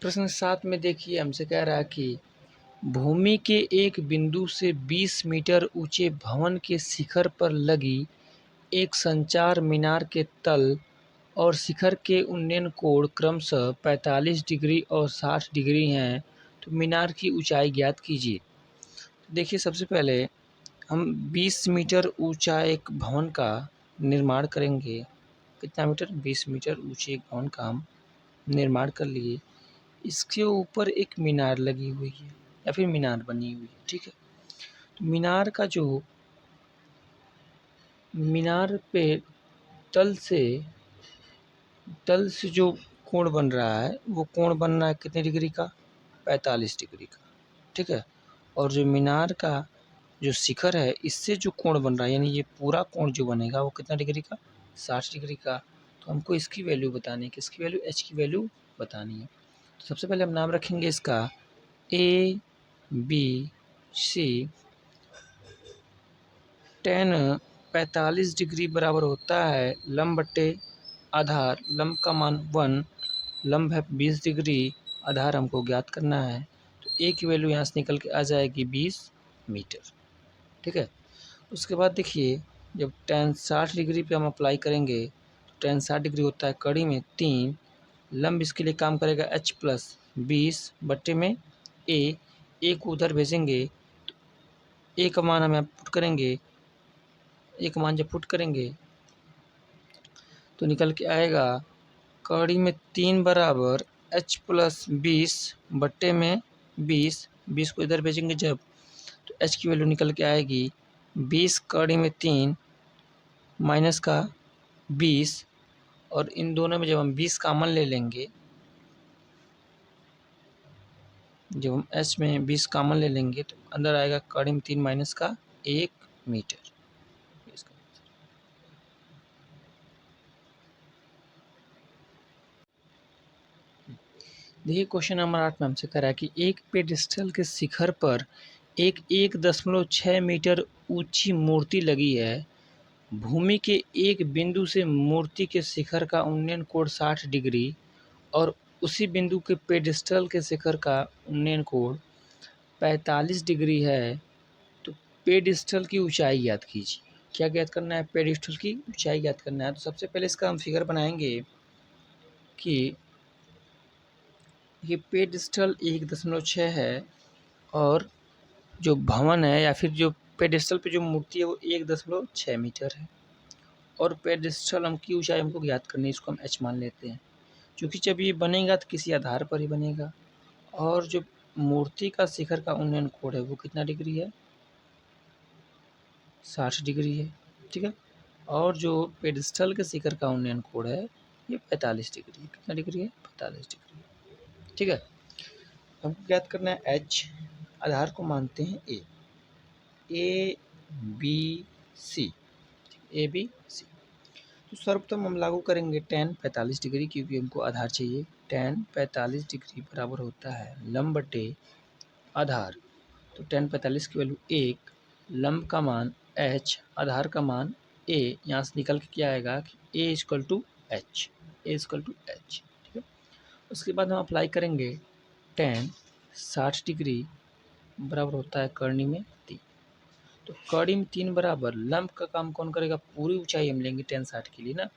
प्रश्न 7 में देखिए हमसे कह रहा है कि भूमि के एक बिंदु से 20 मीटर ऊंचे भवन के शिखर पर लगी एक संचार मीनार के तल और शिखर के उन्नयन कोण क्रमशः 45 डिग्री और 60 डिग्री हैं, तो मीनार की ऊंचाई ज्ञात कीजिए। देखिए सबसे पहले हम 20 मीटर ऊंचा एक भवन का निर्माण करेंगे। कितना मीटर? 20 मीटर ऊंचे एक भवन का हम निर्माण कर लिए। इसके ऊपर एक मीनार लगी हुई है या फिर मीनार बनी हुई है, ठीक है। तो मीनार पे तल से जो कोण बन रहा है वो कोण बन रहा है कितने डिग्री का? 45 डिग्री का, ठीक है। और जो मीनार का जो शिखर है इससे जो कोण बन रहा है यानी ये पूरा कोण जो बनेगा वो कितना डिग्री का? 60 डिग्री का। तो हमको इसकी वैल्यू बतानी है, किसकी वैल्यू? एच की वैल्यू बतानी है। तो सबसे पहले हम नाम रखेंगे इसका A B C. Tan 45 degree बराबर होता है लंब बट्टे आधार। लंब का मान 1, लंब है 20 डिग्री, आधार हमको ज्ञात करना है। तो ए की वैल्यू यहाँ से निकल के आ जाएगी 20 मीटर, ठीक है। उसके बाद देखिए जब टेन 60 डिग्री पे हम अप्लाई करेंगे तो टेन 60 डिग्री होता है कड़ी में 3, लंब इसके लिए काम करेगा h प्लस 20 बट्टे में ए को उधर भेजेंगे तो ए का मान हम यहाँ पुट करेंगे। ए का मान जब पुट करेंगे तो निकल के आएगा कड़ी में 3 बराबर h प्लस 20 बट्टे में 20 को इधर भेजेंगे जब तो h की वैल्यू निकल के आएगी 20 कड़ी में 3 माइनस का 20, और इन दोनों में जब हम 20 कॉमन ले लेंगे, जब हम h में 20 कॉमन ले लेंगे तो अंदर आएगा कड़ी में 3 माइनस का 1 मीटर। देखिए क्वेश्चन नंबर 8 में हमसे कह रहा है कि एक पेडिस्टल के शिखर पर एक 1.6 मीटर ऊंची मूर्ति लगी है। भूमि के एक बिंदु से मूर्ति के शिखर का उन्नयन कोण 60 डिग्री और उसी बिंदु के पेडिस्टल के शिखर का उन्नयन कोण 45 डिग्री है। तो पेडिस्टल की ऊंचाई ज्ञात कीजिए। क्या ज्ञात करना है? पेडिस्टल की ऊंचाई ज्ञात करना है। तो सबसे पहले इसका हम फिगर बनाएंगे कि ये पेडिस्टल 1.6 है और जो भवन है या फिर जो पेडिस्टल पे जो मूर्ति है वो 1.6 मीटर है और पेडिस्टल की ऊंचाई हमको ज्ञात करनी है, इसको हम h मान लेते हैं। क्योंकि जब ये बनेगा तो किसी आधार पर ही बनेगा और जो मूर्ति का शिखर का उन्नयन कोण है वो कितना डिग्री है? 60 डिग्री है, ठीक है। और जो पेडिस्टल के शिखर का उन्नयन कोण है ये 45 डिग्री है। कितना डिग्री है? 45 डिग्री, ठीक है। हमको ज्ञात करना है h, आधार को मानते हैं ए बी सी, तो सर्वप्रथम हम लागू करेंगे tan 45 डिग्री क्योंकि हमको आधार चाहिए। tan 45 डिग्री बराबर होता है लंब बटे आधार। तो tan 45 की वैल्यू 1, लंब का मान h, आधार का मान a, यहाँ से निकल के क्या आएगा कि a इक्वल टू एच, ठीक है। उसके बाद हम अप्लाई करेंगे tan 60 डिग्री बराबर होता है करनी में 3। तो कड़ी में 3 बराबर लंब का काम कौन करेगा? पूरी ऊंचाई हम लेंगे tan 60 के लिए ना,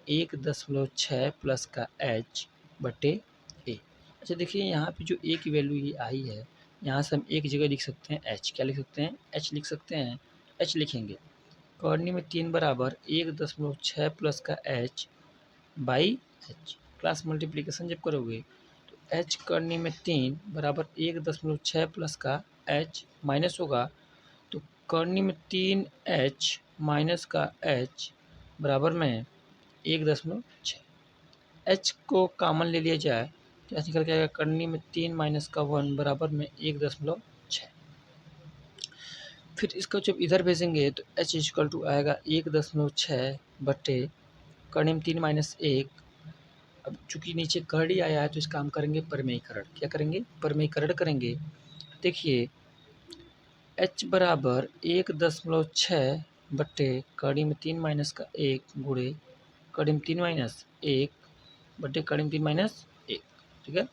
1.6 प्लस का h बटे ए। अच्छा देखिए यहाँ पे जो ए की वैल्यू ये आई है, यहाँ से हम एक जगह लिख सकते हैं h। क्या लिख सकते हैं? h लिख सकते हैं। h लिखेंगे करनी में 3 बराबर 1.6 प्लस का h by h। Class multiplication जब करोगे तो h करनी में 3 बराबर 1.6 प्लस का h माइनस होगा तो करनी में 3h माइनस का h बराबर में 1.6। h को कॉमन ले लिया जाए तो h निकल के आएगा करनी में 3 माइनस का 1 बराबर में 1.6। फिर इसको जब इधर भेजेंगे तो h इक्वल टू आएगा 1.6 बट्टे करनी में 3 माइनस 1। अब चूंकि नीचे कड़ी आया है तो इसका हम करेंगे परमेयीकरण। क्या करेंगे? परमेयीकरण करेंगे। देखिए h बराबर 1.6 बट्टे कड़ी में 3 माइनस का 1 गुणे कड़ी में 3 माइनस 1 बट्टे कड़ी में 3 माइनस 1, ठीक है।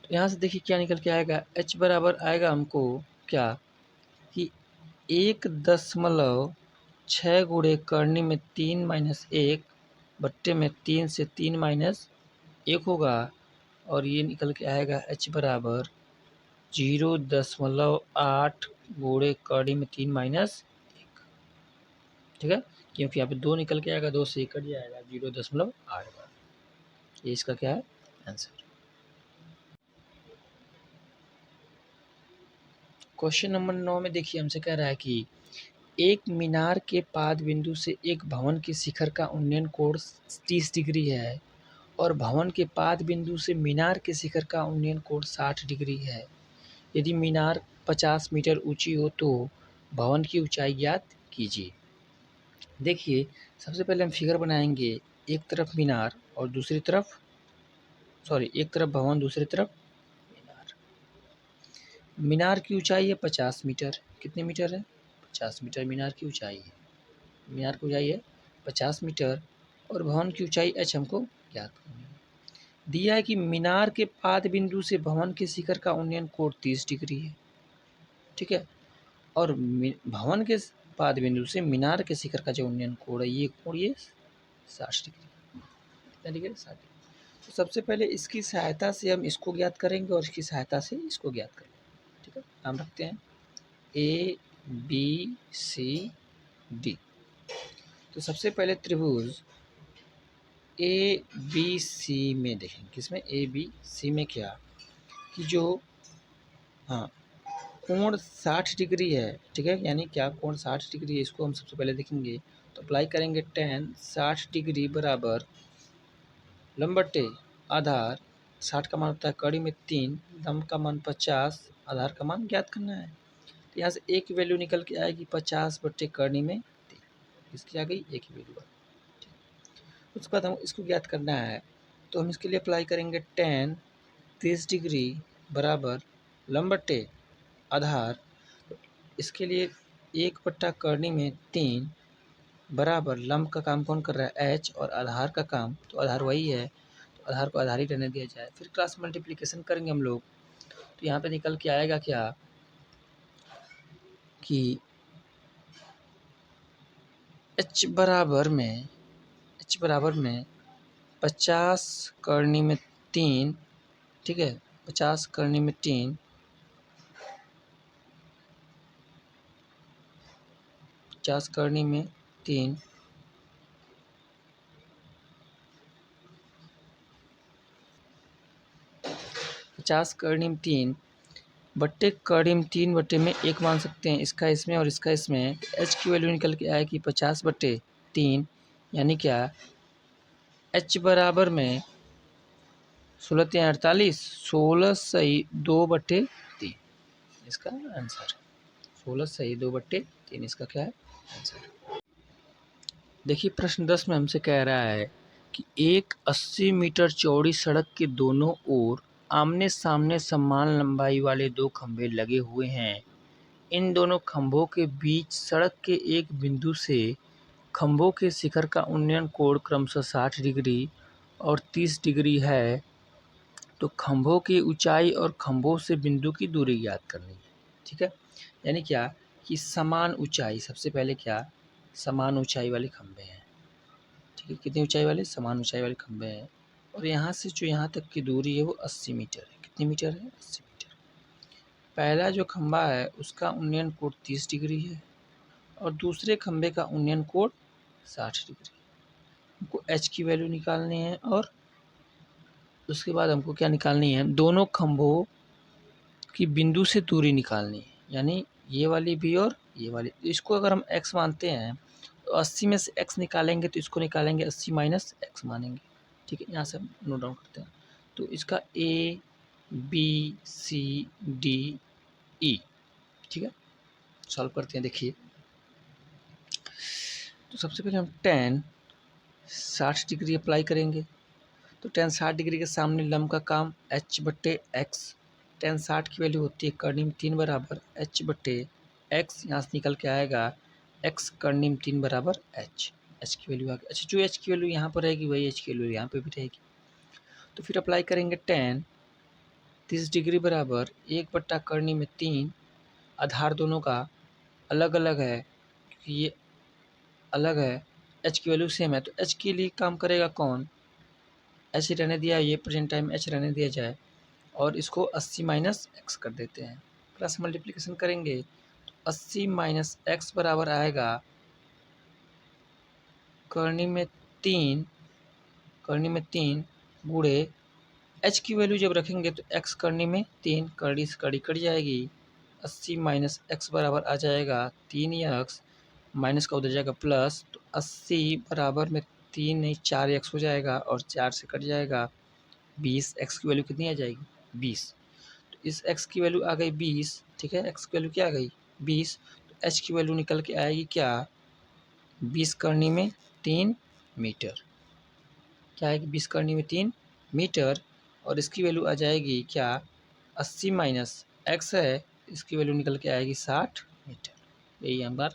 तो यहाँ से देखिए क्या निकल के आएगा, h बराबर आएगा हमको क्या कि 1.6 गुणे करनी में 3 माइनस 1 बट्टे में 3 से 3 माइनस 1 होगा, और ये निकल के आएगा h बराबर 0.8 गुणे करनी में 3 माइनस 1। ठीक है, क्योंकि यहाँ पे 2 निकल के आएगा, 2 से 1 कट जाएगा, 0.8 बार। ये इसका क्या है आंसर। क्वेश्चन नंबर 9 में देखिए हमसे कह रहा है कि एक मीनार के पाद बिंदु से एक भवन के शिखर का उन्नयन कोण 30 डिग्री है और भवन के पाद बिंदु से मीनार के शिखर का उन्नयन कोण 60 डिग्री है। यदि मीनार 50 मीटर ऊंची हो तो भवन की ऊंचाई ज्ञात कीजिए। देखिए सबसे पहले हम फिगर बनाएंगे, एक तरफ मीनार और दूसरी तरफ एक तरफ भवन दूसरी तरफ मीनार। मीनार की ऊंचाई है 50 मीटर। कितने मीटर है? 50 मीटर मीनार की ऊंचाई है। मीनार की ऊंचाई है 50 मीटर और भवन की ऊंचाई h हमको ज्ञात करनी है। दिया है कि मीनार के पाद बिंदु से भवन के शिखर का उन्नयन कोण 30 डिग्री है। ठीक है, और भवन के पाद बिंदु से मीनार के शिखर का जो उन्नयन कोण है ये कोण ये 60 डिग्री। कितना डिग्री? 60 डिग्री। तो सबसे पहले इसकी सहायता से हम इसको ज्ञात करेंगे और इसकी सहायता से इसको ज्ञात करेंगे। ठीक है, नाम रखते हैं ए बी सी डी। तो सबसे पहले त्रिभुज ए बी सी में देखेंगे, किसमें? ए बी सी में क्या कि जो कोण 60 डिग्री है। ठीक है, यानी क्या कोण 60 डिग्री है, इसको हम सबसे पहले देखेंगे। तो अप्लाई करेंगे tan 60 डिग्री बराबर लंब बटे आधार। 60 का मान होता है कड़ी में 3, लंब का मान 50, आधार का मान ज्ञात करना है। तो यहाँ से एक वैल्यू निकल के आएगी 50 बटे करनी में 3। इसकी आ गई एक ही वैल्यू। उसके बाद हम इसको ज्ञात करना है, तो हम इसके लिए अप्लाई करेंगे tan 30 डिग्री बराबर लंब बटे आधार। इसके लिए 1 बट्टा करनी में 3 बराबर लंब का काम कौन कर रहा है? h, और आधार का काम तो आधार वही है, तो आधार को आधार ही रहने दिया जाए। फिर क्रॉस मल्टीप्लिकेशन करेंगे हम लोग, तो यहाँ पे निकल के आएगा क्या कि h बराबर में 50 करनी में 3। ठीक है, 50 करनी में 3, 50 करनी में 3 50 करनी में 3 बट्टे करनी में 3 बट्टे में 1 मान सकते हैं, इसका इसमें और इसका इसमें। h की वैल्यू निकल के आएगी 50 बट्टे 3, यानी क्या h बराबर में 16 3 48, 16 सही 2 बट्टे 3 इसका आंसर। 16 सही 2 बट्टे 3 इसका क्या है आंसर। देखिए प्रश्न 10 में हमसे कह रहा है कि एक 80 मीटर चौड़ी सड़क के दोनों ओर आमने सामने समान लंबाई वाले 2 खंभे लगे हुए हैं। इन दोनों खंभों के बीच सड़क के एक बिंदु से खंभों के शिखर का उन्नयन कोण क्रमशः 60 डिग्री और 30 डिग्री है। तो खंभों की ऊंचाई और खंभों से बिंदु की दूरी ज्ञात करनी है। ठीक है, यानी क्या कि समान ऊंचाई, सबसे पहले क्या समान ऊंचाई वाले खंभे हैं। ठीक है, कितनी ऊंचाई वाले? समान ऊंचाई वाले खंभे हैं, और यहाँ से जो यहाँ तक की दूरी है वो 80 मीटर है। कितनी मीटर है? 80 मीटर। पहला जो खंभा है उसका उन्नयन कोण 30 डिग्री है और दूसरे खंभे का उन्नयन कोण 60 डिग्री। हमको h की वैल्यू निकालनी है और उसके बाद हमको क्या निकालनी है? दोनों खंभों की बिंदु से दूरी निकालनी है, यानी ये वाली भी और ये वाली। इसको अगर हम x मानते हैं तो 80 में से x निकालेंगे तो इसको निकालेंगे 80 माइनस x मानेंगे। ठीक है, यहाँ से हम नोट डाउन करते हैं। तो इसका A B C D E। ठीक है, सॉल्व करते हैं। देखिए तो सबसे पहले हम tan 60 डिग्री अप्लाई करेंगे। तो tan 60 डिग्री के सामने लंब का काम h बट्टे x। tan 60 की वैल्यू होती है करनी में 3 बराबर h बट्टे x। यहाँ से निकल के आएगा x करनी में 3 बराबर h। h की वैल्यू आ गई। अच्छा, जो h की वैल्यू यहाँ पर रहेगी वही h की वैल्यू यहाँ पे भी रहेगी। तो फिर अप्लाई करेंगे tan 30 डिग्री बराबर 1/करनी में 3, आधार दोनों का अलग अलग है क्योंकि ये अलग है, h की वैल्यू सेम है, तो h के लिए काम करेगा कौन, h रहने दिया, ये प्रेजेंट टाइम h रहने दिया जाए और इसको 80 माइनस एक्स कर देते हैं, क्रॉस मल्टीप्लिकेशन करेंगे तो 80 माइनस एक्स बराबर आएगा करनी में 3 गुणे h की वैल्यू जब रखेंगे तो x करनी में 3 कड़ी से कड़ी कट जाएगी, 80 माइनस एक्स बराबर आ जाएगा 3x, माइनस का उधर जाएगा प्लस, तो 80 बराबर में 3 नहीं 4x हो जाएगा और 4 से कट जाएगा 20, x की वैल्यू कितनी आ जाएगी 20, तो इस x की वैल्यू आ गई 20, ठीक है, x की वैल्यू क्या आ गई 20, तो h की वैल्यू निकल के आएगी क्या 20 करनी में 3 मीटर, क्या आएगी 20 करनी में 3 मीटर, और इसकी वैल्यू आ जाएगी क्या 80 माइनस एक्स है, इसकी वैल्यू निकल के आएगी 60 मीटर। यही हमारा